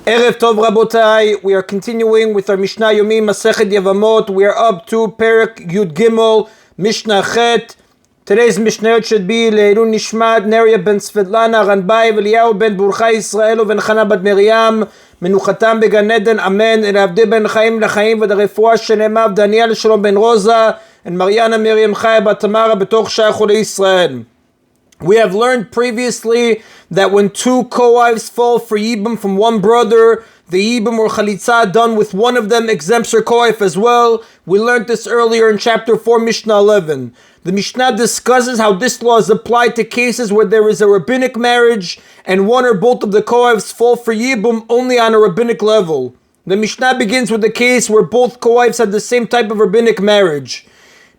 Erev Tov Rabotai, we are continuing with our Mishna Yomi, Masechet Yevamot. We are up to Perek Yud Gimel, Mishnah Chet. Today's Mishnayot should be Leilun Nishmat, Neria ben Svetlana, Ranbai, Eliyahu ben Burchai, Israelu ben Chana bat Miriam, Menuchatam began Eden, Amen, and Avdi ben Chaim Lachaim, V'darefua Shenemav, Daniel Shalom ben Rosa, and Mariana Miriam Chaya bat Tamara, Betoch Shach Chulei Israel. We have learned previously that when two co-wives fall for Yibum from one brother, the Yibum or Chalitza done with one of them exempts her co-wife as well. We learned this earlier in chapter 4, Mishnah 11. The Mishnah discusses how this law is applied to cases where there is a rabbinic marriage and one or both of the co-wives fall for Yibum only on a rabbinic level. The Mishnah begins with a case where both co-wives had the same type of rabbinic marriage.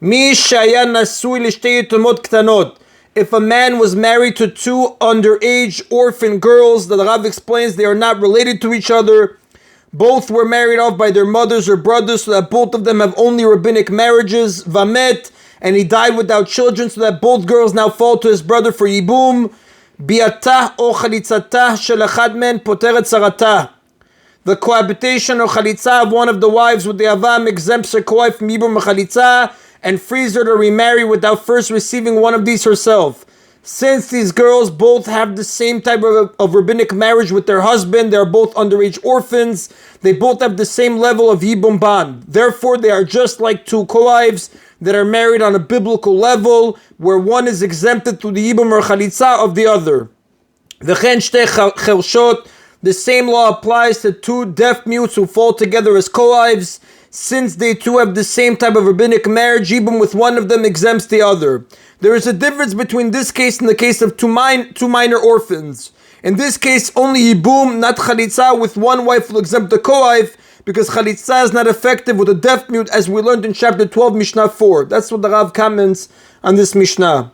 Mi shaya nasui lishtei yitomot ktanot. If a man was married to two underage orphan girls, the Rav explains they are not related to each other. Both were married off by their mothers or brothers, so that both of them have only rabbinic marriages. Vamet, and he died without children, so that both girls now fall to his brother for Yibum. Biatah o chalitzatah shel echad men poteret saratah. The cohabitation or chalitza of one of the wives with the avam exempts her co-wife from Yibum chalitza and frees her to remarry without first receiving one of these herself. Since these girls both have the same type of rabbinic marriage with their husband, they are both underage orphans, they both have the same level of Yibum bond. Therefore, they are just like two co-wives that are married on a biblical level, where one is exempted through the Yibum or Chalitza of the other. V'chen shtei chelshot, the same law applies to two deaf mutes who fall together as co-wives. Since they two have the same type of rabbinic marriage, even with one of them exempts the other. There is a difference between this case and the case of two minor orphans. In this case, only Yibum, not Chalitza, with one wife will exempt the co-wife, because Chalitza is not effective with a deaf mute, as we learned in chapter 12, Mishnah 4. That's what the Rav comments on this Mishnah.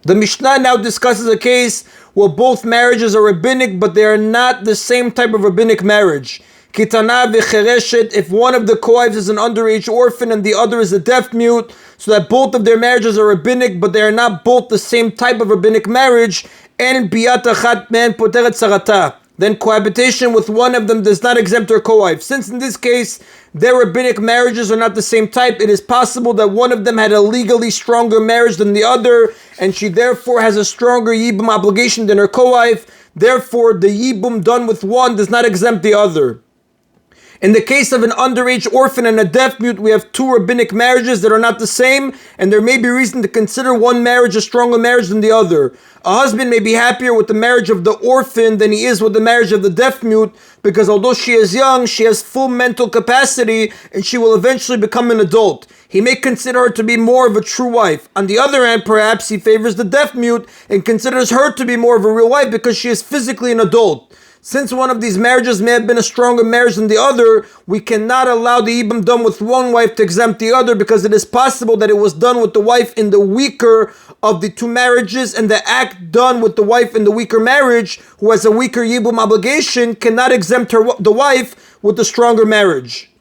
The Mishnah now discusses a case where both marriages are rabbinic, but they are not the same type of rabbinic marriage. Kitana v'chereshet, if one of the co-wives is an underage orphan and the other is a deaf mute, so that both of their marriages are rabbinic, but they are not both the same type of rabbinic marriage, and biyat achat men poteret sarata, then cohabitation with one of them does not exempt her co-wife. Since in this case, their rabbinic marriages are not the same type, it is possible that one of them had a legally stronger marriage than the other, and she therefore has a stronger Yibum obligation than her co-wife. Therefore, the Yibum done with one does not exempt the other. In the case of an underage orphan and a deaf mute, we have two rabbinic marriages that are not the same, and there may be reason to consider one marriage a stronger marriage than the other. A husband may be happier with the marriage of the orphan than he is with the marriage of the deaf mute, because although she is young, she has full mental capacity, and she will eventually become an adult. He may consider her to be more of a true wife. On the other hand, perhaps he favors the deaf mute and considers her to be more of a real wife because she is physically an adult. Since one of these marriages may have been a stronger marriage than the other, we cannot allow the Yibum done with one wife to exempt the other, because it is possible that it was done with the wife in the weaker of the two marriages, and the act done with the wife in the weaker marriage, who has a weaker Yibum obligation, cannot exempt the wife with the stronger marriage.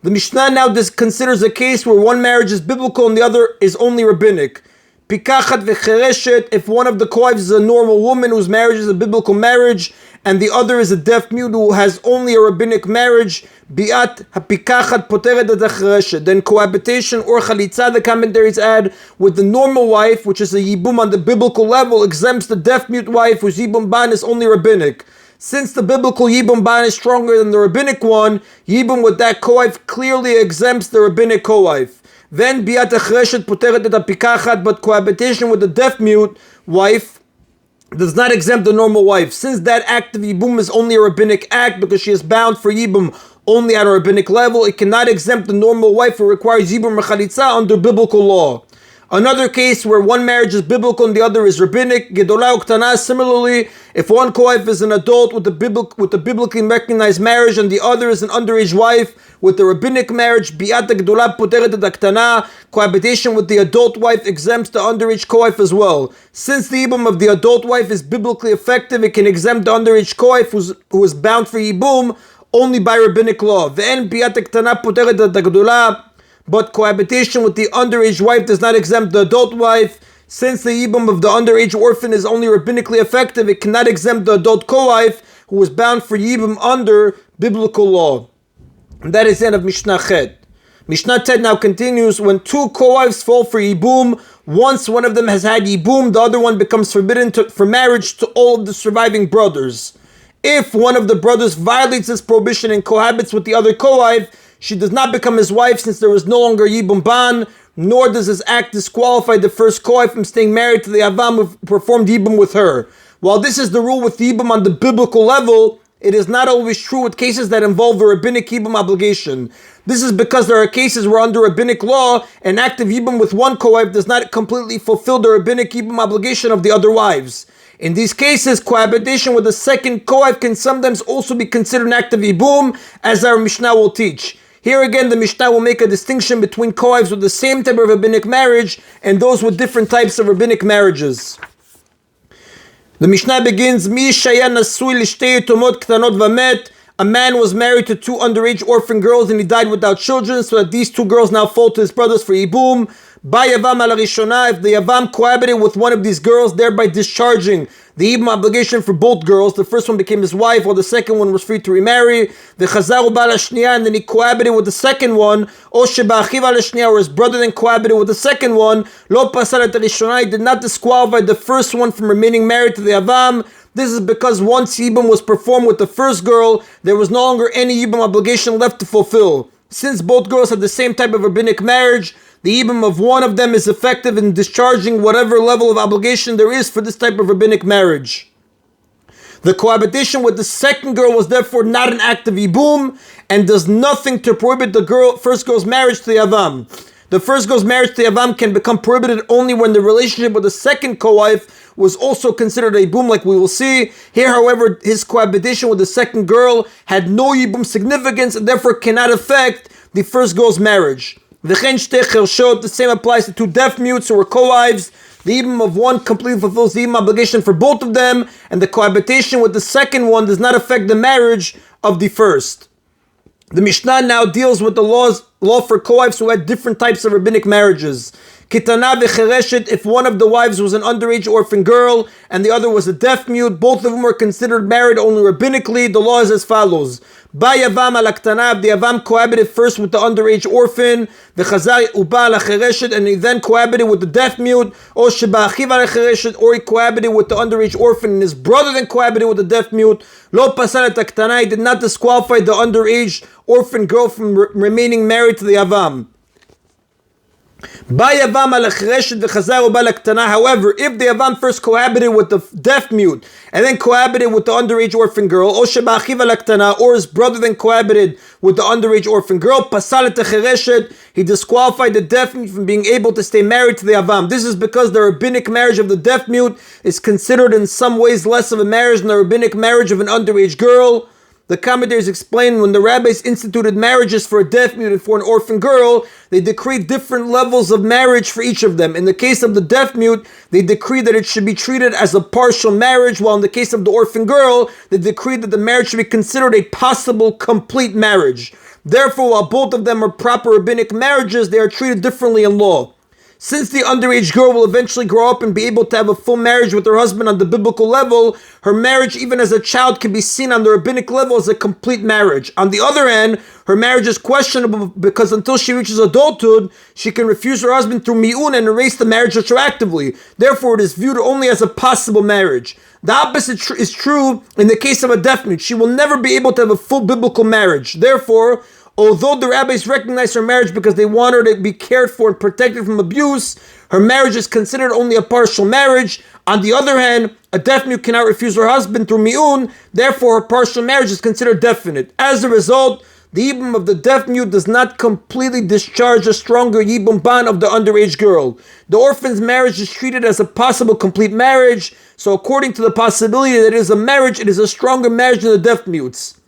The Mishnah now considers a case where one marriage is biblical and the other is only rabbinic. Pikachat v'chereshet, if one of the co-wives is a normal woman whose marriage is a biblical marriage, and the other is a deaf mute who has only a rabbinic marriage, biat hapikachat poteret et hachereshet, then cohabitation or chalitza, the commentaries add, with the normal wife, which is a yibum on the biblical level, exempts the deaf mute wife whose yibum ban is only rabbinic. Since the biblical yibum ban is stronger than the rabbinic one, yibum with that co-wife clearly exempts the rabbinic co-wife. Then biat hachereshet poteret et hapikachat, but cohabitation with the deaf mute wife does not exempt the normal wife. Since that act of Yibum is only a rabbinic act, because she is bound for Yibum only at a rabbinic level, it cannot exempt the normal wife who requires Yibum Mechalitza under biblical law. Another case where one marriage is biblical and the other is rabbinic, Gedolah Uktana, similarly, if one co-wife is an adult with a biblically recognized marriage and the other is an underage wife with the rabbinic marriage, Bi'at Gedolah Poteret et Aktana, cohabitation with the adult wife exempts the underage co-wife as well. Since the Yibum of the adult wife is biblically effective, it can exempt the underage co-wife who is bound for Yibum only by rabbinic law. Ve'en Bi'at Aktana Poteret et Gedolah, but cohabitation with the underage wife does not exempt the adult wife. Since the Yibum of the underage orphan is only rabbinically effective, it cannot exempt the adult co-wife, who was bound for Yibum under biblical law. And that is the end of Mishnah Chet. Mishnah Tet now continues, when two co-wives fall for Yibum, once one of them has had Yibum, the other one becomes forbidden for marriage to all of the surviving brothers. If one of the brothers violates this prohibition and cohabits with the other co-wife, she does not become his wife since there is no longer Yibum Ban, nor does this act disqualify the first co-wife from staying married to the Avam who performed Yibum with her. While this is the rule with Yibum on the biblical level, it is not always true with cases that involve a rabbinic Yibum obligation. This is because there are cases where under rabbinic law, an act of Yibum with one co-wife does not completely fulfill the rabbinic Yibum obligation of the other wives. In these cases, cohabitation with a second co-wife can sometimes also be considered an act of Yibum, as our Mishnah will teach. Here again, the Mishnah will make a distinction between co-wives with the same type of rabbinic marriage and those with different types of rabbinic marriages. The Mishnah begins, Mi shaya nasui lishtei yitomot ktanot vamet. A man was married to two underage orphan girls and he died without children, so that these two girls now fall to his brothers for Yibum. By Yavam ala Rishona, if the Yavam cohabited with one of these girls, thereby discharging the Yibum obligation for both girls, the first one became his wife, while the second one was free to remarry. The Chazaru ba'al hashniya, and then he cohabited with the second one, or sheba'achiv al hashniya, or his brother then cohabited with the second one. Lo pasal et Rishona, he did not disqualify the first one from remaining married to the Yavam. This is because once Yibum was performed with the first girl, there was no longer any Yibum obligation left to fulfill. Since both girls had the same type of rabbinic marriage, the Yibum of one of them is effective in discharging whatever level of obligation there is for this type of rabbinic marriage. The cohabitation with the second girl was therefore not an act of Yibum and does nothing to prohibit the first girl's marriage to the Yavam. The first girl's marriage to the Yavam can become prohibited only when the relationship with the second co-wife was also considered a Yibum, like we will see. Here, however, his cohabitation with the second girl had no Yibum significance and therefore cannot affect the first girl's marriage. The same applies to two deaf mutes who were co-wives. The Yibum of one completely fulfills the Yibum obligation for both of them, and the cohabitation with the second one does not affect the marriage of the first. The Mishnah now deals with the law for co-wives who had different types of rabbinic marriages. Kitana v'chereshet, if one of the wives was an underage orphan girl and the other was a deaf mute, both of them were considered married only rabbinically. The law is as follows. Ba Yavam ala ktana, the Yavam cohabited first with the underage orphan, v'chazar uba ala chereshet, and he then cohabited with the deaf mute, or sheba'achiv ala chereshet, or he cohabited with the underage orphan and his brother then cohabited with the deaf mute. Lo pasal et ktana, he did not disqualify the underage orphan girl from remaining married to the Yavam. However, if the Yavam first cohabited with the deaf mute and then cohabited with the underage orphan girl, or his brother then cohabited with the underage orphan girl, he disqualified the deaf mute from being able to stay married to the Yavam. This is because the rabbinic marriage of the deaf mute is considered in some ways less of a marriage than the rabbinic marriage of an underage girl. The commentators explain when the rabbis instituted marriages for a deaf mute and for an orphan girl, they decreed different levels of marriage for each of them. In the case of the deaf mute, they decreed that it should be treated as a partial marriage, while in the case of the orphan girl, they decreed that the marriage should be considered a possible complete marriage. Therefore, while both of them are proper rabbinic marriages, they are treated differently in law. Since the underage girl will eventually grow up and be able to have a full marriage with her husband on the biblical level, her marriage even as a child can be seen on the rabbinic level as a complete marriage. On the other hand, her marriage is questionable because until she reaches adulthood, she can refuse her husband through mi'un and erase the marriage retroactively. Therefore, it is viewed only as a possible marriage. The opposite is true in the case of a deaf mute. She will never be able to have a full biblical marriage. Therefore, although the rabbis recognize her marriage because they want her to be cared for and protected from abuse, her marriage is considered only a partial marriage. On the other hand, a deaf mute cannot refuse her husband through mi'un, therefore her partial marriage is considered definite. As a result, the Yibum of the deaf mute does not completely discharge the stronger Yibum ban of the underage girl. The orphan's marriage is treated as a possible complete marriage, so according to the possibility that it is a marriage, it is a stronger marriage than the deaf mute's.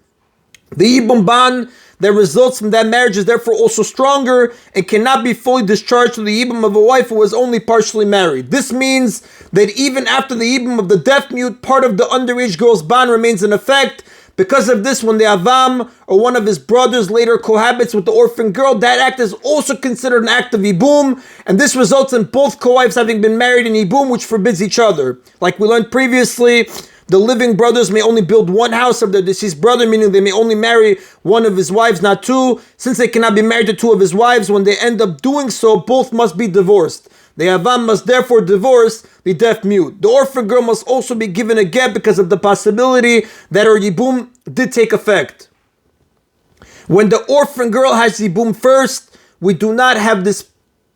The Yibum ban that results from that marriage is therefore also stronger and cannot be fully discharged to the Yibum of a wife who was only partially married. This means that even after the Yibum of the deaf mute, part of the underage girl's ban remains in effect. Because of this, when the Avam or one of his brothers later cohabits with the orphan girl, that act is also considered an act of Yibum, and this results in both co-wives having been married in Yibum, which forbids each other. Like we learned previously, The living brothers may only build one house of their deceased brother, meaning they may only marry one of his wives, not two. Since they cannot be married to two of his wives, when they end up doing so, both must be divorced. The Yavam must therefore divorce the deaf mute. The orphan girl must also be given a get because of the possibility that her yibum did take effect. When the orphan girl has yibum first, we do not have this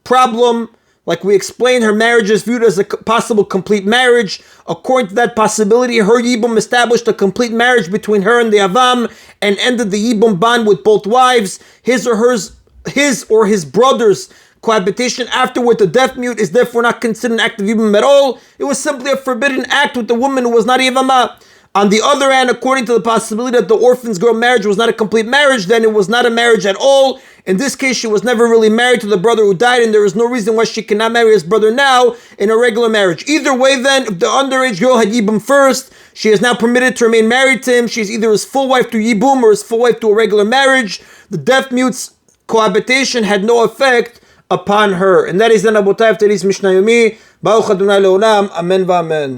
problem. Like we explained, her marriage is viewed as a possible complete marriage. According to that possibility, her yibum established a complete marriage between her and the Yavam and ended the yibum bond with both wives. His or his brother's cohabitation afterward, the deaf mute, is therefore not considered an act of yibum at all. It was simply a forbidden act with the woman who was not a yevamah. On the other hand, according to the possibility that the orphan's girl marriage was not a complete marriage, then it was not a marriage at all. In this case, she was never really married to the brother who died, and there is no reason why she cannot marry his brother now in a regular marriage. Either way then, if the underage girl had yibum first, she is now permitted to remain married to him. She is either his full wife to yibum or his full wife to a regular marriage. The deaf mute's cohabitation had no effect upon her. And that is the Rabotai of today's Mishna Yomi. Baruch Adonai Leolam. Amen v'amen.